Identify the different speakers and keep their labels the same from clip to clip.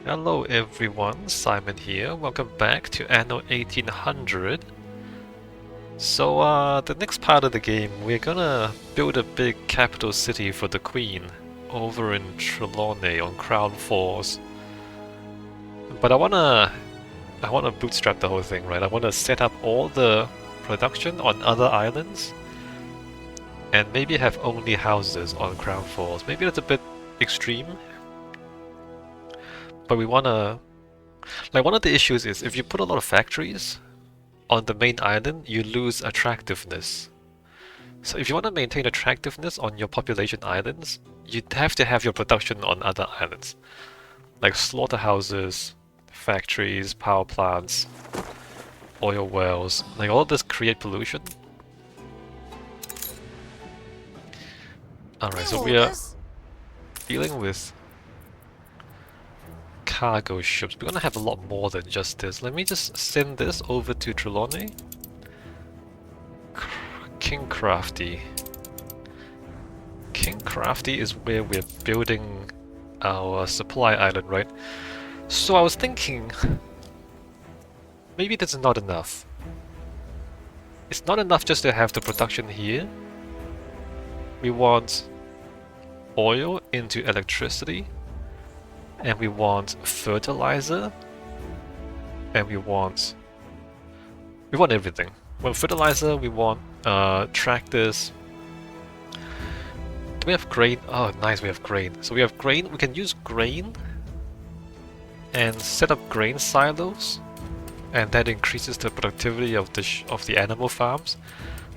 Speaker 1: Hello everyone, Simon here. Welcome back to Anno 1800. So the next part of the game, we're gonna build a big capital city for the Queen over in Trelawney on Crown Falls. But I wanna bootstrap the whole thing, right? I wanna set up all the production on other islands and maybe have only houses on Crown Falls. Maybe that's a bit extreme. But we wanna... Like, one of the issues is if you put a lot of factories on the main island, you lose attractiveness. So if you want to maintain attractiveness on your population islands, you'd have to have your production on other islands. Like slaughterhouses, factories, power plants, oil wells. Like, all of this create pollution. Alright, so we are dealing with cargo ships. We're gonna have a lot more than just this. Let me just send this over to Trelawney. Kinkrafty. Kinkrafty is where we're building our supply island, right? So I was thinking, maybe that's not enough. It's not enough just to have the production here. We want oil into electricity. And we want fertilizer, and we want everything. Well, fertilizer, we want tractors. Do we have grain? Oh, nice, we have grain. So we have grain. We can use grain and set up grain silos, and that increases the productivity of the animal farms.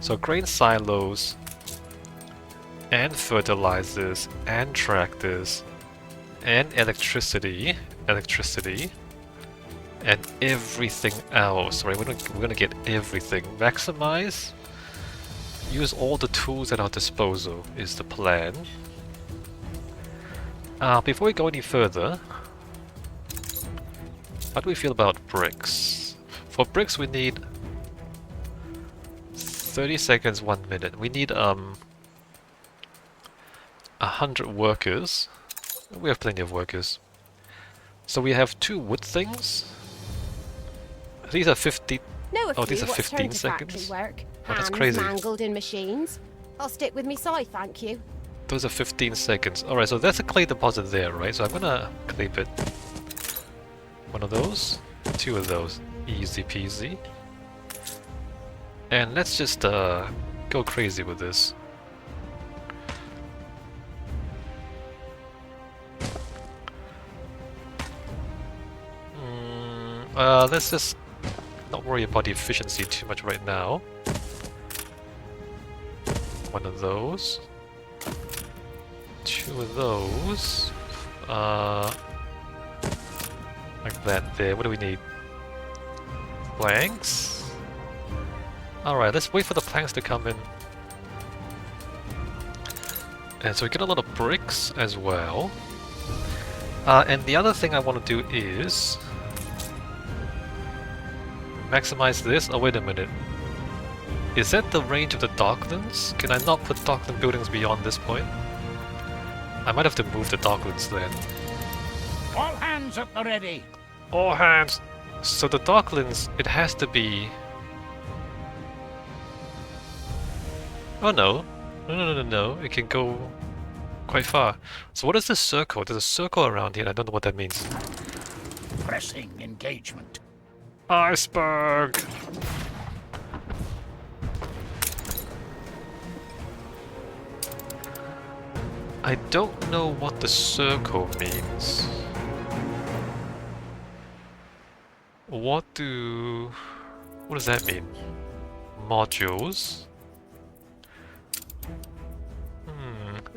Speaker 1: So grain silos and fertilizers and tractors. And electricity, and everything else, right? We're gonna get everything. Maximize, use all the tools at our disposal is the plan. Before we go any further, how do we feel about bricks? For bricks we need 30 seconds, 1 minute. We need 100 workers. We have plenty of workers. So we have 2 wood things. These are 50. Oh, these are 15 seconds.
Speaker 2: Work.
Speaker 1: Oh, that's crazy.
Speaker 2: Mangled in machines. I'll stick with me scythe, thank you.
Speaker 1: Those are 15 seconds. Alright, so that's a clay deposit there, right? So I'm gonna clip it. 1 of those, 2 of those. Easy peasy. And let's just go crazy with this. Let's just not worry about the efficiency too much right now. 1 of those. 2 of those. Like that there. What do we need? Planks? Alright, let's wait for the planks to come in. And so we get a lot of bricks as well. And the other thing I want to do is maximize this. Oh, wait a minute. Is that the range of the Docklands? Can I not put Dockland buildings beyond this point? I might have to move the Docklands then.
Speaker 3: All hands at the ready!
Speaker 1: All hands! So the Docklands, it has to be... Oh no. No. It can go quite far. So what is this circle? There's a circle around here. I don't know what that means.
Speaker 3: Pressing engagement.
Speaker 1: Iceberg! I don't know what the circle means. What does that mean? Modules?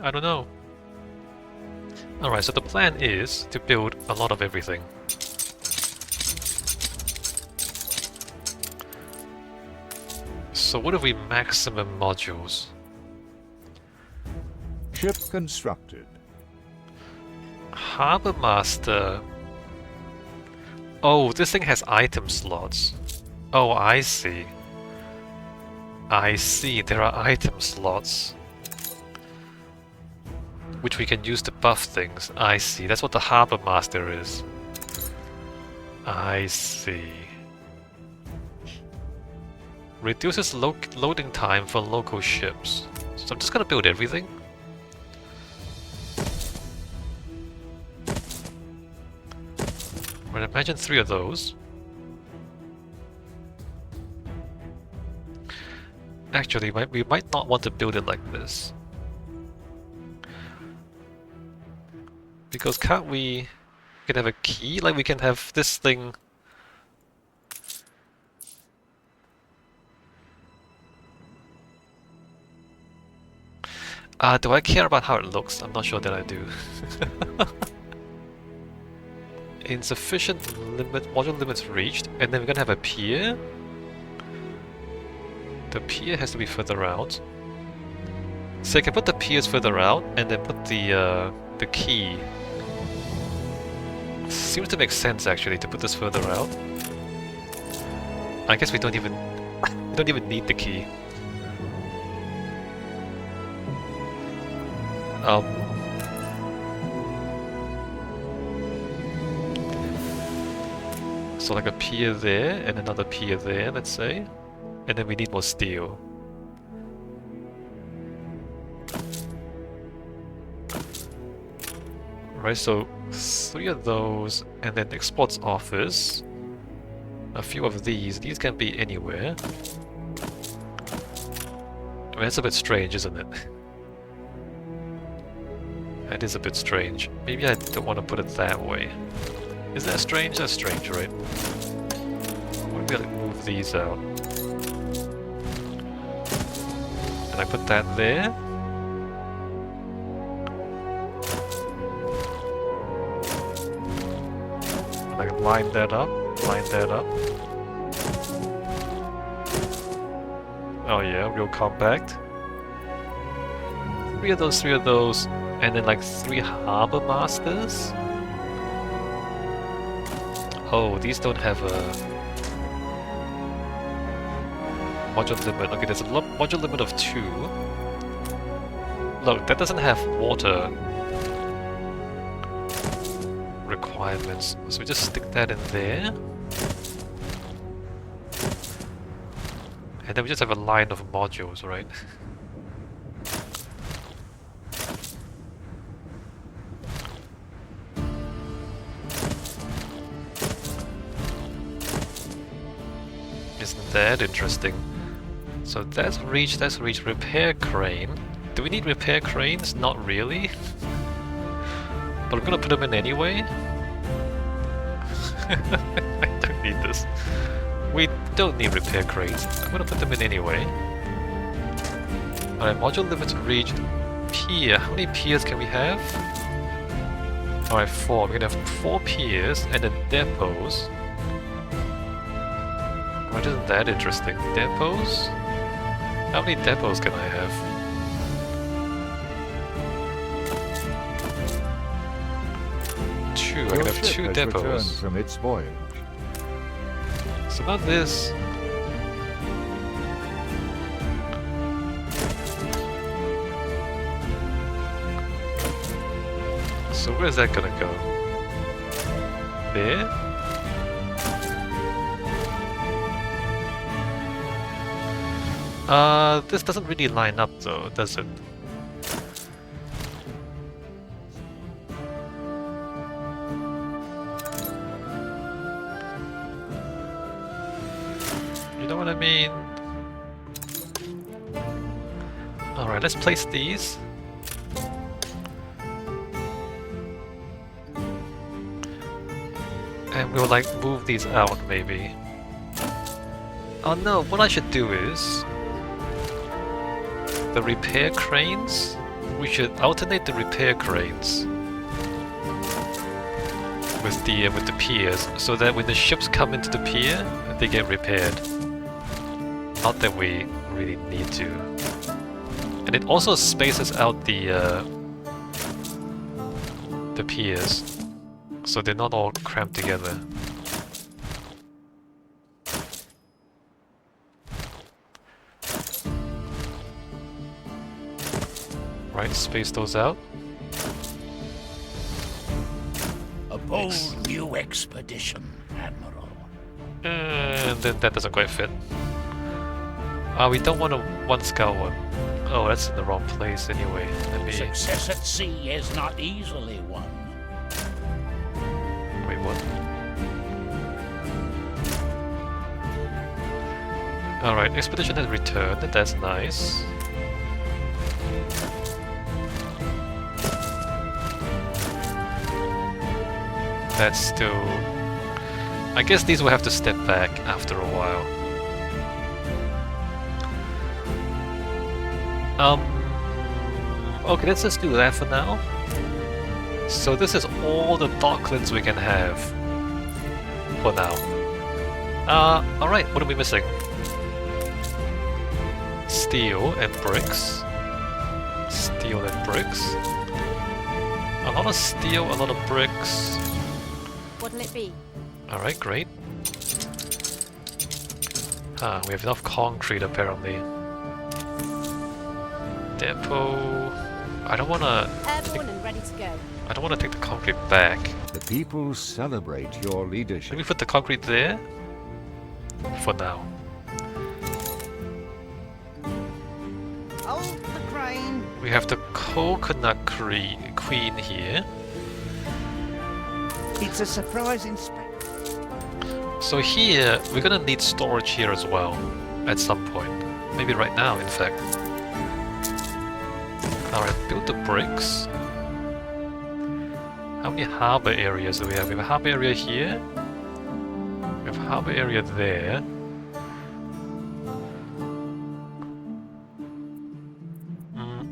Speaker 1: I don't know. Alright, so the plan is to build a lot of everything. So what if we maximum modules?
Speaker 4: Ship constructed.
Speaker 1: Harbor Master. Oh, this thing has item slots. Oh, I see. I see, there are item slots. which we can use to buff things. I see, that's what the Harbor Master is. I see. Reduces loading time for local ships. So I'm just gonna build everything. Well, imagine 3 of those. Actually, we might not want to build it like this. Because can't we can have a key? Like we can have this thing. Do I care about how it looks? I'm not sure that I do. Insufficient module limits reached, and then we're gonna have a pier. The pier has to be further out. So I can put the piers further out, and then put the key. Seems to make sense actually to put this further out. I guess we don't even need the key. So like a pier there and another pier there, let's say. And then we need more steel. Right, so 3 of those, and then exports office. A few of these. These can be anywhere. I mean, that's a bit strange, isn't it? That is a bit strange. Maybe I don't want to put it that way. Is that strange? That's strange, right? Maybe I'll move these out. And I put that there. And I line that up, line that up. Oh yeah, real compact. 3 of those, and then like 3 harbor masters. Oh, these don't have a module limit. Okay, there's a module limit of 2. Look, that doesn't have water requirements, so we just stick that in there. And then we just have a line of modules, right? Isn't that interesting? So that's reach, repair crane. Do we need repair cranes? Not really. But I'm gonna put them in anyway. I don't need this. We don't need repair cranes. I'm gonna put them in anyway. Alright, module limits reached. Pier. How many piers can we have? Alright, 4. We're gonna have 4 piers and then depots. What isn't that interesting? Depots? How many depots can I have? I can have 2 depots.
Speaker 4: From its voyage.
Speaker 1: So not this. So where's that gonna go? There? This doesn't really line up though, does it? You know what I mean? Alright, let's place these. And we'll like move these out maybe. Oh no, what I should do is the repair cranes? We should alternate the repair cranes with the piers, so that when the ships come into the pier, they get repaired. Not that we really need to. And it also spaces out the piers, so they're not all cramped together. Right, space those out.
Speaker 3: A Bold new expedition, Admiral.
Speaker 1: And then that doesn't quite fit. We don't want a one scout one. Oh, that's in the wrong place anyway. Let me...
Speaker 3: Success at sea is not easily won.
Speaker 1: Wait, what? Alright, expedition has returned, that's nice. That's still... I guess these will have to step back after a while. Okay, let's just do that for now. So this is all the Docklands we can have for now. Alright, what are we missing? Steel and bricks. Steel and bricks. A lot of steel, a lot of bricks.
Speaker 2: What'll it be?
Speaker 1: Alright, great. We have enough concrete apparently. Depot... I don't wanna...
Speaker 2: Airborne and ready to go.
Speaker 1: I don't wanna take the concrete back.
Speaker 4: The people celebrate your leadership.
Speaker 1: Let me put the concrete there. For now.
Speaker 5: Hold the crane.
Speaker 1: We have the coconut queen here.
Speaker 5: It's a surprise inspection.
Speaker 1: So here, we're gonna need storage here as well. At some point. Maybe right now, in fact. Alright, build the bricks. How many harbor areas do we have? We have a harbor area here. We have a harbor area there.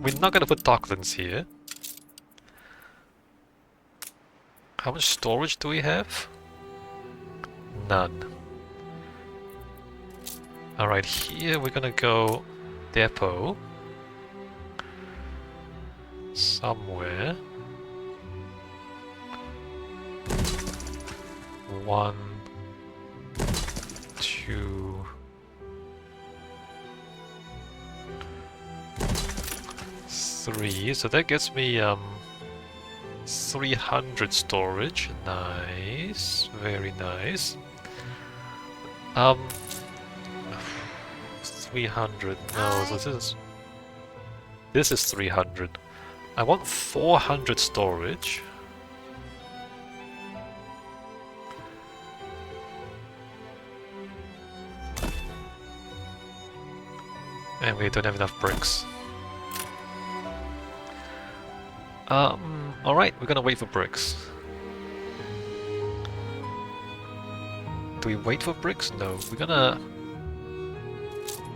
Speaker 1: We're not gonna put Docklands here. How much storage do we have? None. Alright, here we're gonna go depot. Somewhere. 1, 2, 3. So that gets me 300 storage. Nice, very nice. 300. No, so this is 300. I want 400 storage. And we don't have enough bricks. Alright, we're gonna wait for bricks. Do we wait for bricks? No, we're gonna...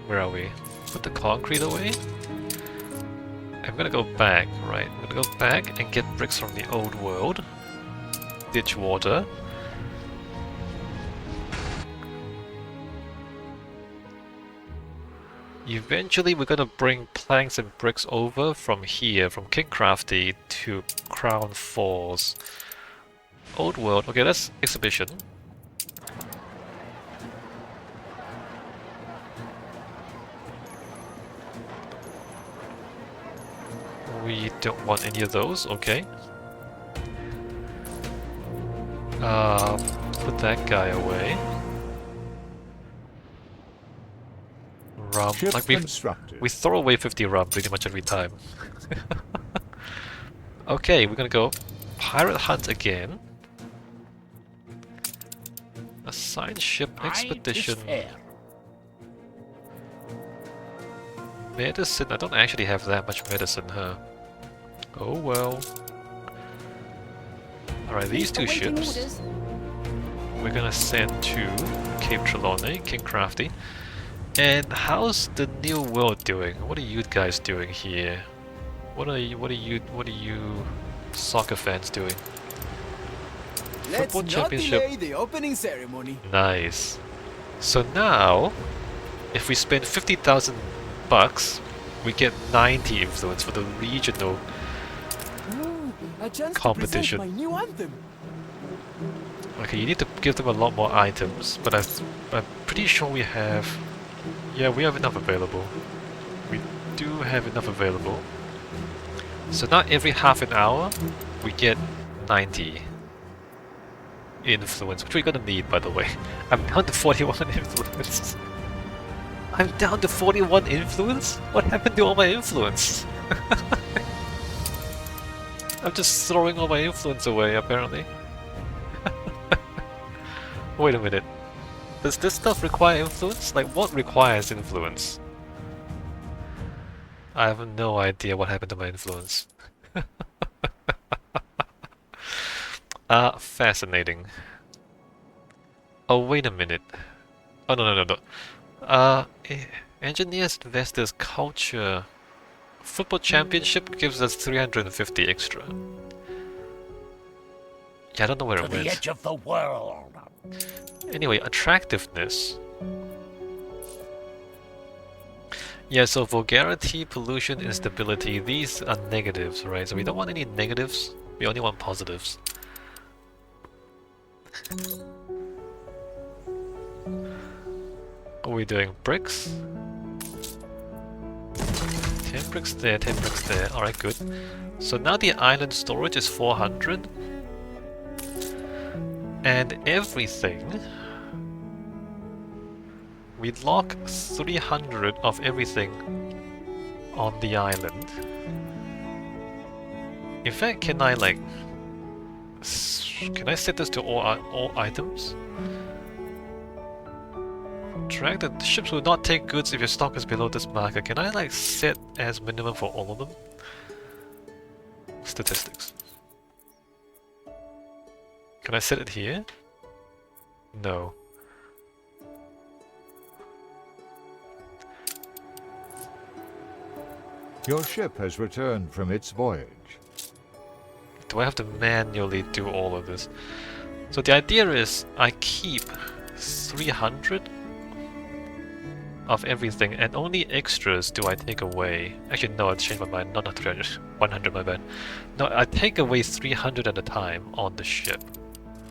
Speaker 1: Where are we? Put the concrete away? I'm gonna go back, right? I'm gonna go back and get bricks from the old world. Ditch water. Eventually we're gonna bring planks and bricks over from here, from Kinkrafty to Crown Falls. Old world, okay, that's exhibition. We don't want any of those, okay. Put that guy away. Rum,
Speaker 4: Ship
Speaker 1: like
Speaker 4: constructed.
Speaker 1: we throw away 50 rum pretty much every time. Okay, we're gonna go pirate hunt again. Assign ship expedition. Medicine, I don't actually have that much medicine, huh? Oh well. Alright, these two
Speaker 2: Awaiting
Speaker 1: ships
Speaker 2: orders.
Speaker 1: we're gonna send to Cape Trelawney, Kinkrafty. And how's the new world doing? What are you guys doing here? What are you soccer fans doing?
Speaker 6: Let's
Speaker 1: Football
Speaker 6: not
Speaker 1: championship.
Speaker 6: delay the opening ceremony.
Speaker 1: Nice. So now, if we spend 50,000 bucks, we get 90 influence for the regional
Speaker 6: Ooh, a chance
Speaker 1: competition.
Speaker 6: to present my new anthem.
Speaker 1: Okay, you need to give them a lot more items, but I'm pretty sure we have... Yeah, we have enough available. We do have enough available. So now every half an hour, we get 90. influence, which we're gonna need, by the way. I'm down to 41 influence. I'm down to 41 influence? What happened to all my influence? I'm just throwing all my influence away, apparently. Wait a minute. Does this stuff require influence? Like, what requires influence? I have no idea what happened to my influence. Fascinating. Oh, wait a minute. Oh, no. Engineers investors culture. Football championship gives us 350 extra. Yeah, I don't know where
Speaker 3: To
Speaker 1: it
Speaker 3: the
Speaker 1: went.
Speaker 3: edge of the world.
Speaker 1: Anyway, attractiveness. Yeah, so vulgarity, pollution, instability, these are negatives, right? So we don't want any negatives, we only want positives. What are we doing? Bricks? 10 bricks there, 10 bricks there. Alright, good. So now the island storage is 400. And everything... we lock 300 of everything on the island. In fact, can I like... can I set this to all items? Track the ships will not take goods if your stock is below this marker. Can I like set as minimum for all of them? Statistics. Can I set it here? No.
Speaker 4: Your ship has returned from its voyage.
Speaker 1: Do I have to manually do all of this? So the idea is I keep 300 of everything and only extras do I take away. Actually no, I changed my mind, not 300, 100 my bad. No, I take away 300 at a time on the ship.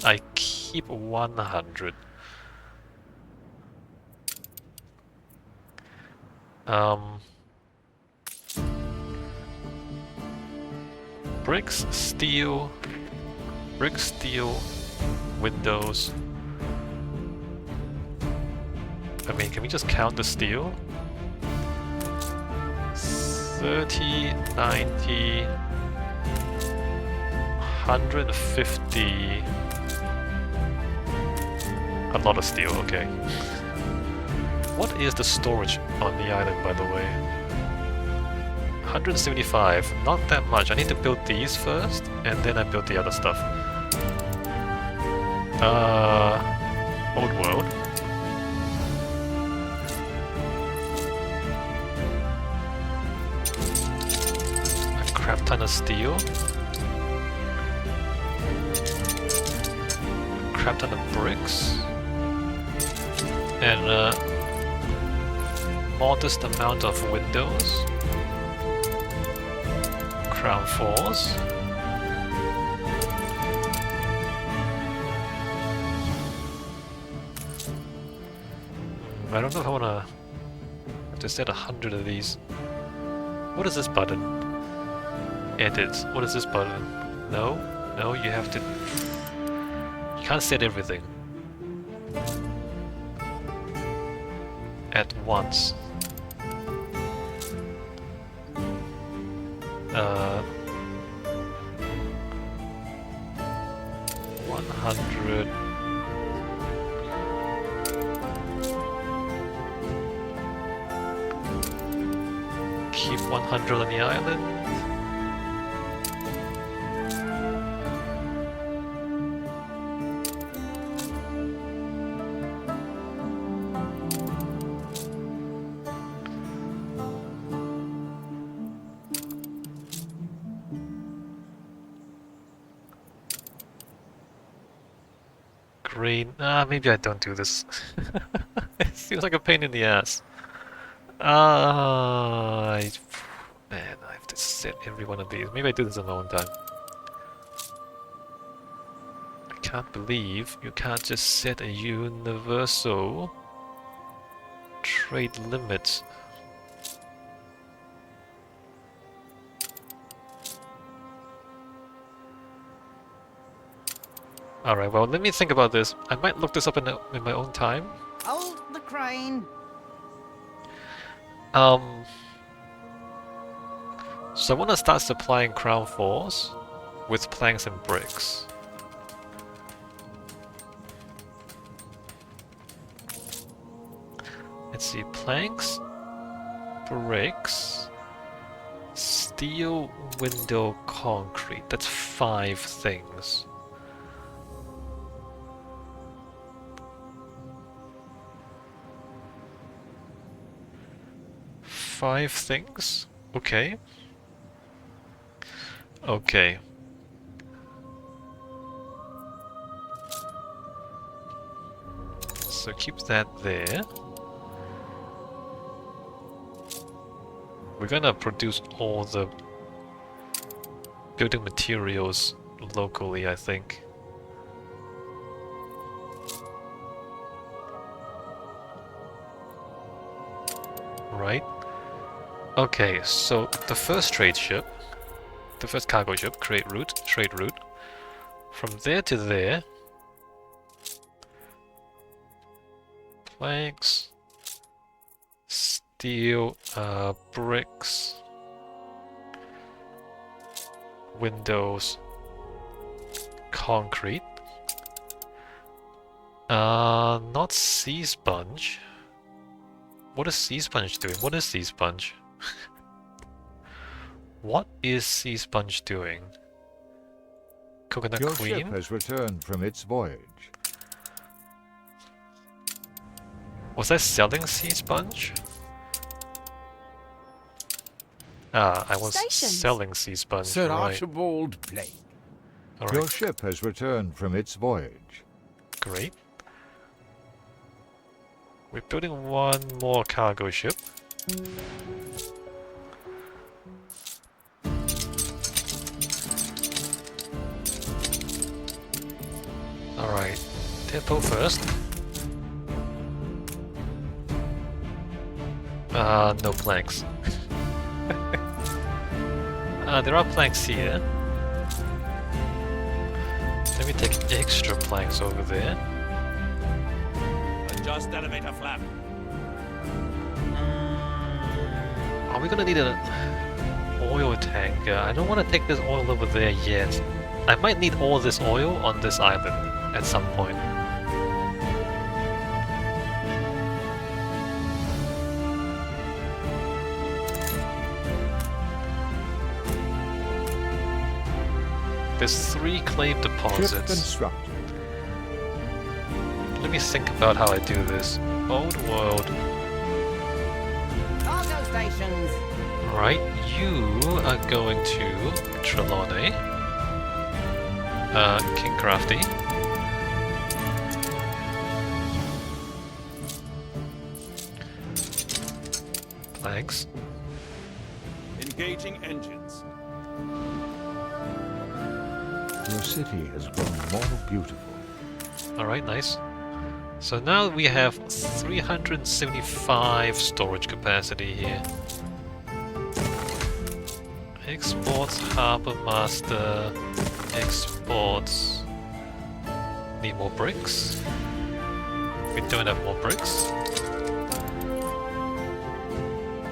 Speaker 1: I keep 100. Bricks, steel, windows. I mean, can we just count the steel? 30, 90, 150. A lot of steel, okay. What is the storage on the island, by the way? 175, not that much. I need to build these first, and then I build the other stuff. Old world. A crap ton of steel. A crap ton of bricks. And a modest amount of windows. Crown fours. I don't know if I wanna have to set 100 of these. What is this button? Edit. What is this button? No? No, you have to... You can't set everything at once. 100. Keep 100 on the island. Green. Maybe I don't do this. It feels like a pain in the ass. Man, I have to set every one of these. Maybe I do this on my own time. I can't believe you can't just set a universal trade limit. Alright, well, let me think about this. I might look this up in my own time.
Speaker 5: Hold the crane.
Speaker 1: So I want to start supplying crown force with planks and bricks. Let's see, planks, bricks, steel, window, concrete. That's 5 things. Five things? Okay. Okay. So keep that there. We're gonna produce all the building materials locally, I think. Right? Okay, so the first trade ship, the first cargo ship, trade route, from there to there, planks, steel, bricks, windows, concrete, not sea sponge. What is sea sponge doing? What is sea sponge? What is sea sponge doing? Coconut
Speaker 4: Your
Speaker 1: Queen?
Speaker 4: ship has returned from its voyage.
Speaker 1: Was I selling sea sponge? Ah, I was
Speaker 2: Stations.
Speaker 1: selling sea sponge,
Speaker 6: Sir
Speaker 1: right.
Speaker 6: Archibald Blake.
Speaker 4: Your
Speaker 1: Alright,
Speaker 4: ship has returned from its voyage.
Speaker 1: great. We're building one more cargo ship. Alright, depot first. No planks. There are planks here. Let me take extra planks over there.
Speaker 3: Adjust elevator flap.
Speaker 1: Are we gonna need an oil tanker? I don't want to take this oil over there yet. I might need all this oil on this island at some point. There's 3 claim
Speaker 4: Ship
Speaker 1: deposits.
Speaker 4: constructed.
Speaker 1: Let me think about how I do this. Old world.
Speaker 5: Cargo stations.
Speaker 1: Right, you are going to Trelawney. Kinkrafty. Thanks.
Speaker 6: Engaging engines.
Speaker 4: Your city has grown more beautiful.
Speaker 1: Alright, nice. So now we have 375 storage capacity here. Exports, Harbor Master, exports. Need more bricks. We don't have more bricks.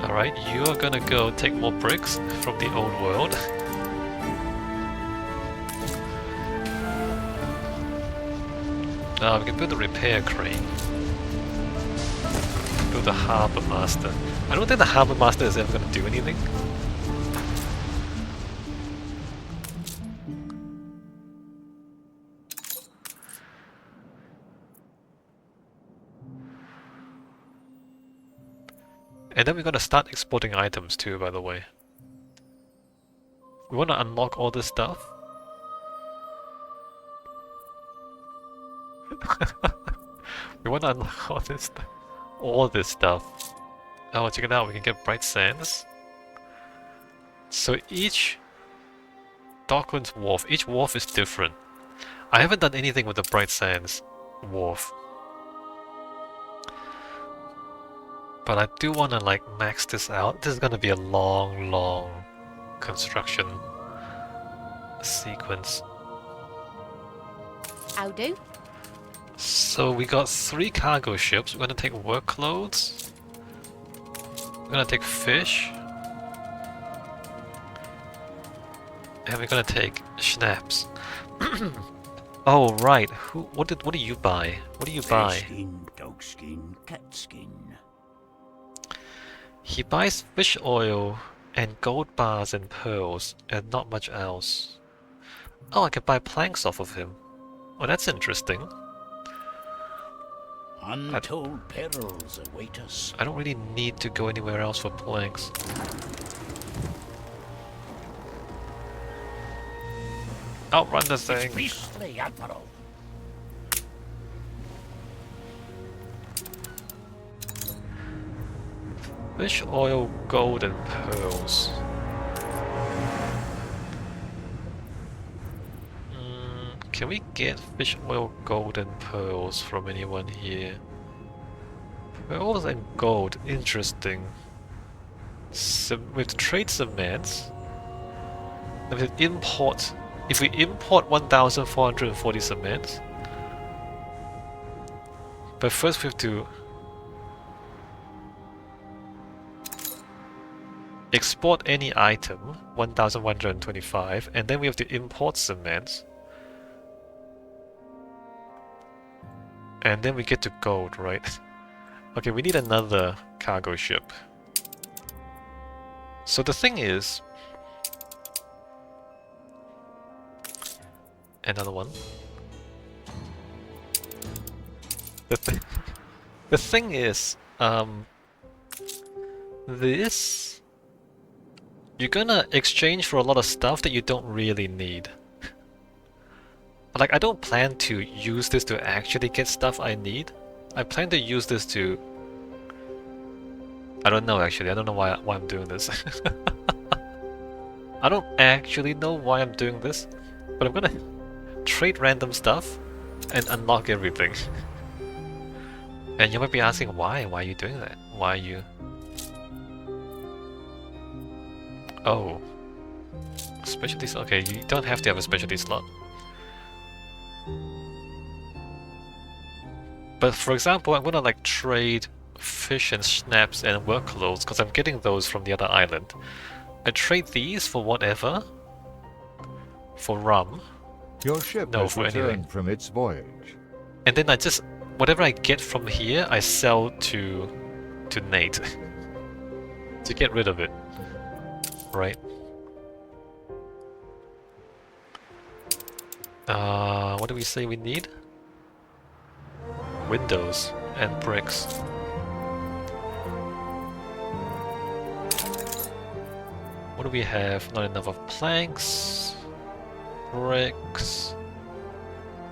Speaker 1: Alright, you are gonna go take more bricks from the old world. Now we can build a repair crane. Build a Harbor Master. I don't think the Harbor Master is ever gonna do anything. And then we're gonna start exporting items too, by the way. We wanna unlock all this stuff. We wanna unlock all this stuff. Oh, check it out, we can get bright sands. So each Docklands wharf, each wharf is different. I haven't done anything with the bright sands wharf. But I do want to like max this out. This is going to be a long construction sequence.
Speaker 2: How do?
Speaker 1: So we got 3 cargo ships. We're gonna take workloads. We're gonna take fish. And we're gonna take schnapps. Oh right, what do you buy? What do you buy?
Speaker 3: Skin, dog skin, cat skin.
Speaker 1: He buys fish oil and gold bars and pearls and not much else. Oh, I can buy planks off of him. Oh, that's interesting.
Speaker 3: Untold perils await us.
Speaker 1: I don't really need to go anywhere else for planks. Outrun the thing!
Speaker 3: Beastly, Admiral.
Speaker 1: Fish oil, gold and pearls. Can we get fish oil, gold and pearls from anyone here? Pearls and gold, interesting. With trade cements, with import, if we import 1,440 cements, but first we have to export any item, 1,125, and then we have to import cement. And then we get to gold, right? Okay, we need another cargo ship. So the thing is... Another one. The thing is, this... You're gonna exchange for a lot of stuff that you don't really need. Like, I don't plan to use this to actually get stuff I need. I plan to use this to... I don't know actually, I don't know why I'm doing this. I don't actually know why I'm doing this, but I'm gonna trade random stuff and unlock everything. And you might be asking why are you doing that? Why are you... Oh. Specialty slot? Okay, you don't have to have a specialty slot. But for example, I'm gonna like trade fish and schnapps and workloads because I'm getting those from the other island. I trade these for whatever. For rum.
Speaker 4: Your ship
Speaker 1: No,
Speaker 4: has
Speaker 1: for
Speaker 4: returned
Speaker 1: anything.
Speaker 4: from its voyage.
Speaker 1: And then I just... Whatever I get from here, I sell to Nate. To get rid of it. Right? What do we say we need? Windows and bricks. What do we have? Not enough of planks, bricks,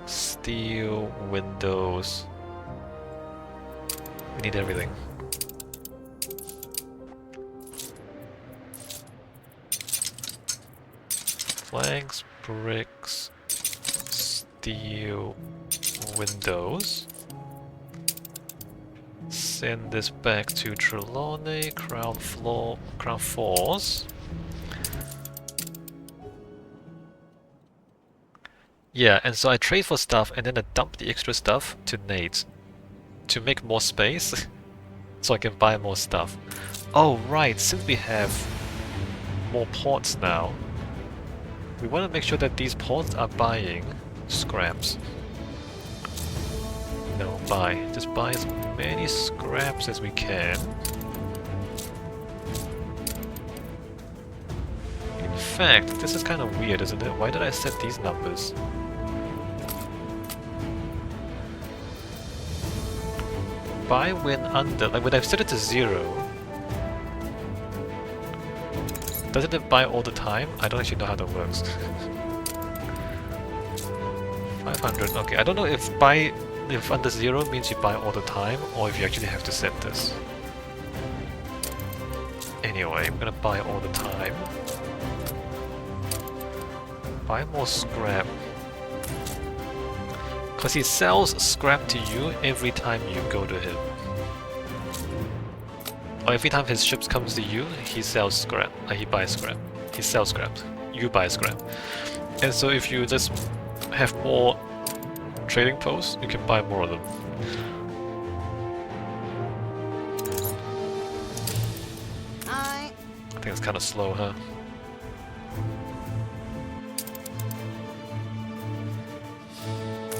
Speaker 1: steel, windows. We need everything. Planks, bricks, steel, windows. Send this back to Trelawney, Crown Falls. Yeah, and so I trade for stuff and then I dump the extra stuff to Nate to make more space so I can buy more stuff. Oh right, since we have more ports now, we want to make sure that these ports are buying scraps. No, buy. Just buy as many scraps as we can. In fact, this is kind of weird, isn't it? Why did I set these numbers? Buy when under... Like when I've set it to 0... Doesn't it buy all the time? I don't actually know how that works. 500, okay. I don't know if buy... If under 0 means you buy all the time, or if you actually have to set this. Anyway, I'm gonna buy all the time. Buy more scrap. Because he sells scrap to you every time you go to him. Or every time his ships comes to you, he sells scrap. He buys scrap. He sells scrap. You buy scrap. And so if you just have more trading posts, you can buy more of them.
Speaker 5: Aye.
Speaker 1: I think it's kind of slow, huh?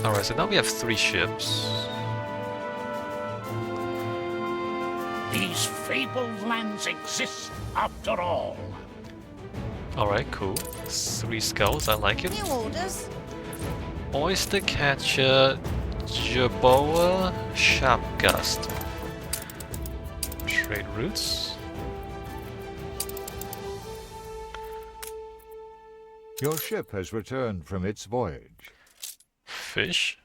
Speaker 1: Alright, so now we have 3 ships.
Speaker 3: These fabled lands exist after all.
Speaker 1: Alright, cool. 3 skulls, I like it.
Speaker 5: New orders.
Speaker 1: Oyster catcher, Jerboa, sharp gust. Trade routes.
Speaker 4: Your ship has returned from its voyage.
Speaker 1: Fish.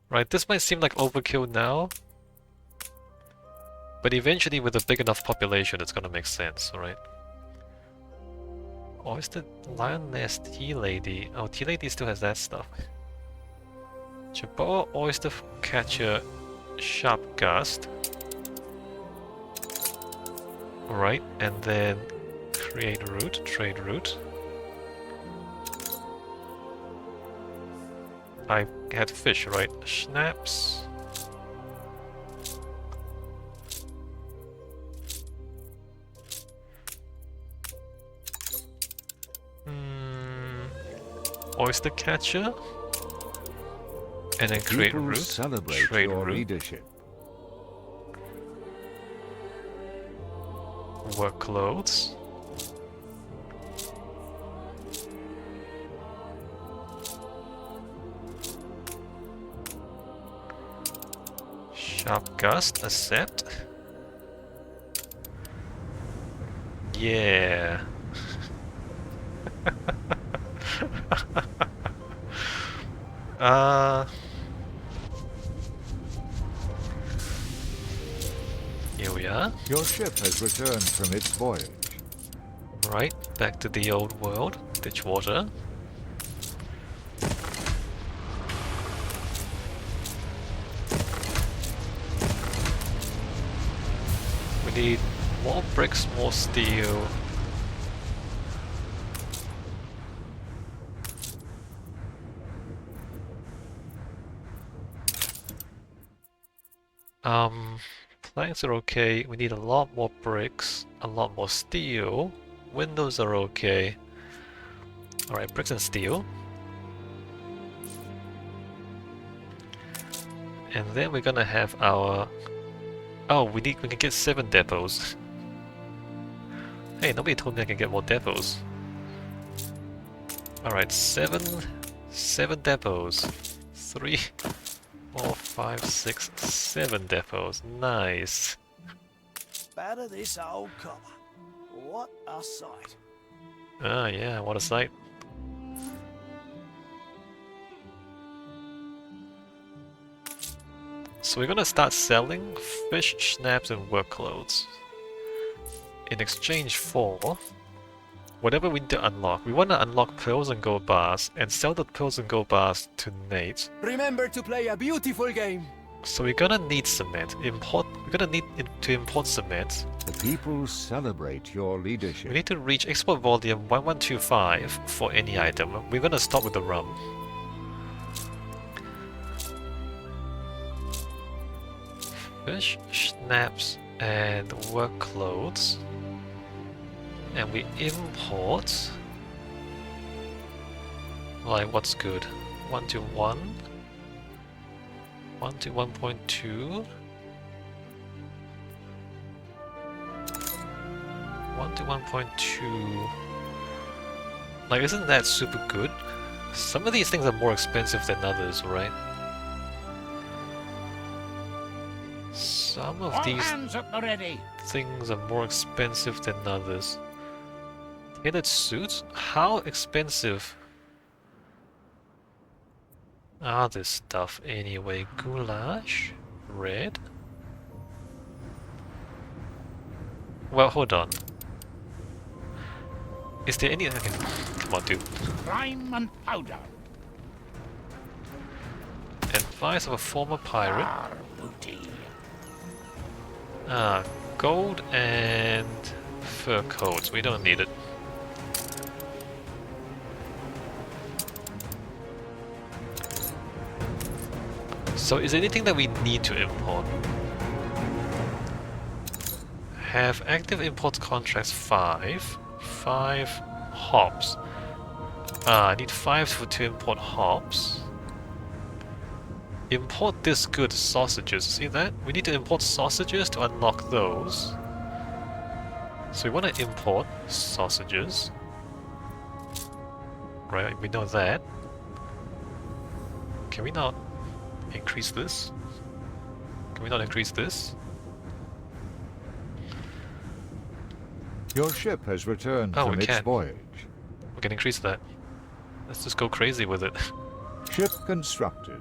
Speaker 1: Right, this might seem like overkill now, but eventually with a big enough population it's gonna make sense, alright? Oyster Lioness Tea Lady. Oh, Tea Lady still has that stuff. Jerboa Oyster Catcher Sharp Gust. Alright, and then create route, trade route. I had fish, right? Schnapps. Oyster catcher. And then create
Speaker 4: People
Speaker 1: route,
Speaker 4: celebrate
Speaker 1: trade
Speaker 4: your
Speaker 1: route,
Speaker 4: leadership.
Speaker 1: work clothes. Sharp gust, accept. Yeah. Here we are.
Speaker 4: Your ship has returned from its voyage.
Speaker 1: Right, back to the old world. Ditchwater. We need more bricks, more steel. Planks are okay. We need a lot more bricks, a lot more steel. Windows are okay. Alright, bricks and steel. And then we're gonna have our... Oh, we can get 7 depots. Hey, nobody told me I can get more depots. Alright, 7 depots. 3, 4, 5, 6, 7 depots. Nice.
Speaker 6: Better this old copper. What a sight.
Speaker 1: Ah, yeah, what a sight. So we're gonna start selling fish, schnapps, and work clothes. In exchange for whatever we need to unlock. We want to unlock pearls and gold bars and sell the pearls and gold bars to Nate.
Speaker 6: Remember to play a beautiful game.
Speaker 1: So we're gonna need cement. We're gonna need to import cement.
Speaker 4: The people celebrate your
Speaker 1: We
Speaker 4: leadership.
Speaker 1: need to reach export volume 1125 for any item. We're gonna start with the rum. Fish, schnapps, and work clothes. And we import... Like, what's good? 1 to 1. 1 to 1.2. 1 to 1.2. Like, isn't that super good? Some of these things are more expensive than others, right? Some of
Speaker 3: All
Speaker 1: these
Speaker 3: hands at the ready.
Speaker 1: things are more expensive than others. Tailored suits? How expensive are this stuff anyway? Goulash? Red? Well, hold on. Is there any... Okay, come on, dude.
Speaker 3: Prime and powder.
Speaker 1: Advice of a former pirate.
Speaker 3: Our booty.
Speaker 1: Ah, gold and fur coats. We don't need it. So is there anything that we need to import? Have active import contracts 5. 5 hops. I need 5 to import hops. Import this good sausages. See that? We need to import sausages to unlock those. So we want to import sausages. Right, we know that. Can we not increase this? Can we not increase this?
Speaker 4: Your ship has returned
Speaker 1: Oh,
Speaker 4: from
Speaker 1: we
Speaker 4: its
Speaker 1: can.
Speaker 4: voyage.
Speaker 1: We can increase that. Let's just go crazy with it.
Speaker 4: Ship constructed.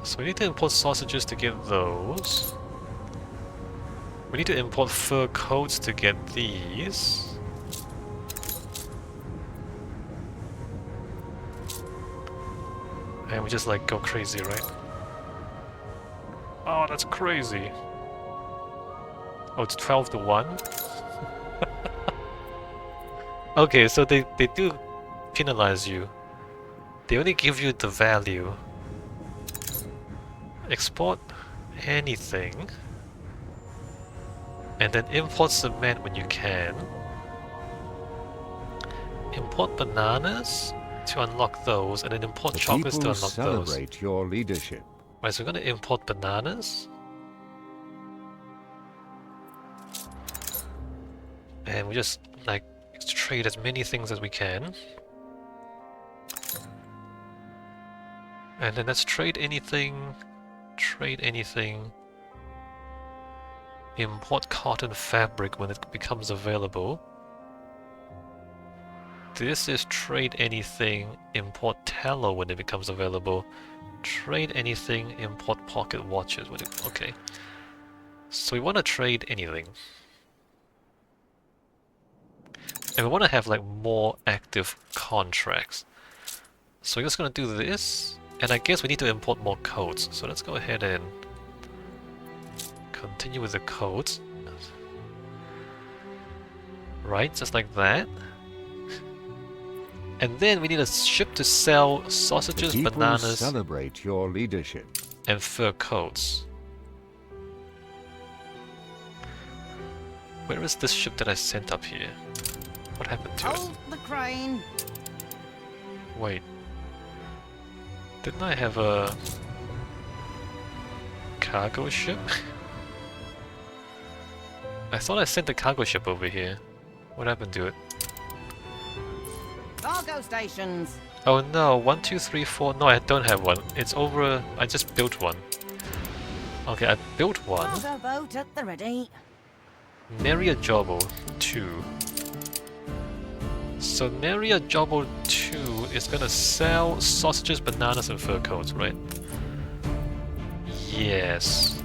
Speaker 1: So we need to import sausages to get those. We need to import fur coats to get these. And we just like go crazy, right? Oh, that's crazy. Oh, it's 12 to 1? Okay, so they do penalize you. They only give you the value. Export anything. And then import cement when you can. Import bananas to unlock those, and then import
Speaker 4: The
Speaker 1: chocolates to
Speaker 4: people
Speaker 1: unlock
Speaker 4: celebrate
Speaker 1: those.
Speaker 4: your leadership.
Speaker 1: Right, so we're gonna import bananas. And we just like trade as many things as we can. And then let's trade anything. Trade anything. Import cotton fabric when it becomes available. This is trade anything, import tallow when it becomes available. Trade anything, import pocket watches when it... Okay. So we want to trade anything. And we want to have like more active contracts. So we're just going to do this. And I guess we need to import more codes. So let's go ahead and continue with the codes. Right, just like that. And then we need a ship to sell sausages,
Speaker 4: The people
Speaker 1: bananas,
Speaker 4: celebrate your leadership.
Speaker 1: and fur coats. Where is this ship that I sent up here? What happened to it?
Speaker 5: Hold the crane.
Speaker 1: Wait. Didn't I have a cargo ship? I thought I sent the cargo ship over here. What happened to it?
Speaker 5: Cargo stations.
Speaker 1: Oh no, 1, 2, 3, 4. No, I don't have one. It's over. I just built one. Okay, I built one.
Speaker 5: Cargo boat at the ready.
Speaker 1: Neria Jobble 2. So Neria Jobble 2 is gonna sell sausages, bananas, and fur coats, right? Yes.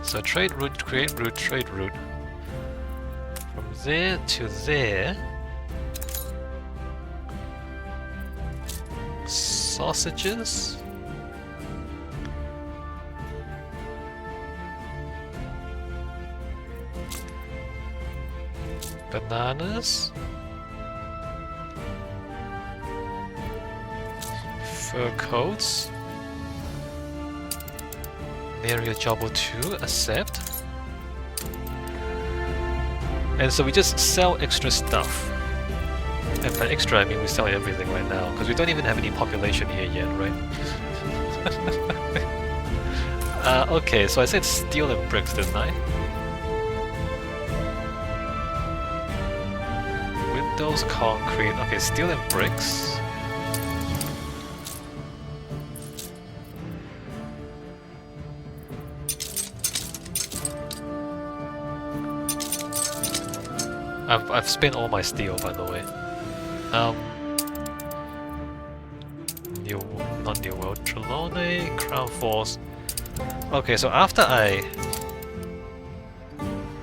Speaker 1: So trade route, create route, trade route. From there to there. Sausages. Bananas. Fur coats. Area Jobble 2, accept. And so we just sell extra stuff. And by extra I mean we sell everything right now, because we don't even have any population here yet, right? Okay, so I said steel and bricks, didn't I? Windows, concrete. Okay, steel and bricks. I've spent all my steel, by the way. Not New World, Trelawney, Crown Force. Okay, so after I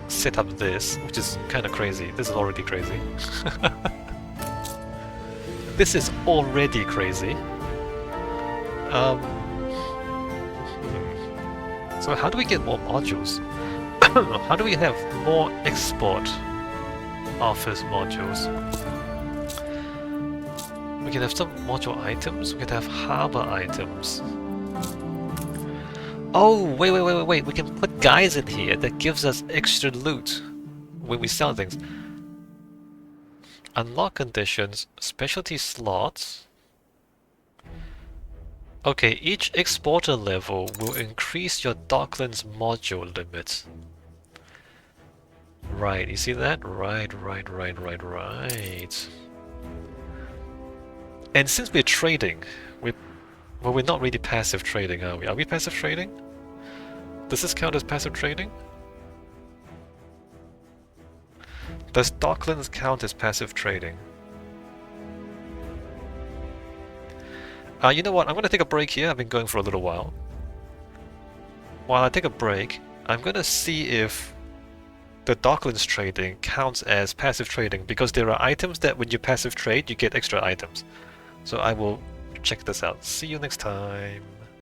Speaker 1: set up this, which is kind of crazy. This is already crazy. This is already crazy. So how do we get more modules? How do we have more export office modules? We We can have some module items. We can have harbor items. Oh, wait. We can put guys in here that gives us extra loot when we sell things. Unlock conditions, specialty slots. Okay, each exporter level will increase your Docklands module limit. Right, you see that? Right. And since we're trading, we're not really passive trading, are we? Are we passive trading? Does this count as passive trading? Does Docklands count as passive trading? You know what? I'm going to take a break here. I've been going for a little while. While I take a break, I'm going to see if the Docklands trading counts as passive trading, because there are items that when you passive trade, you get extra items. So I will check this out. See you next time.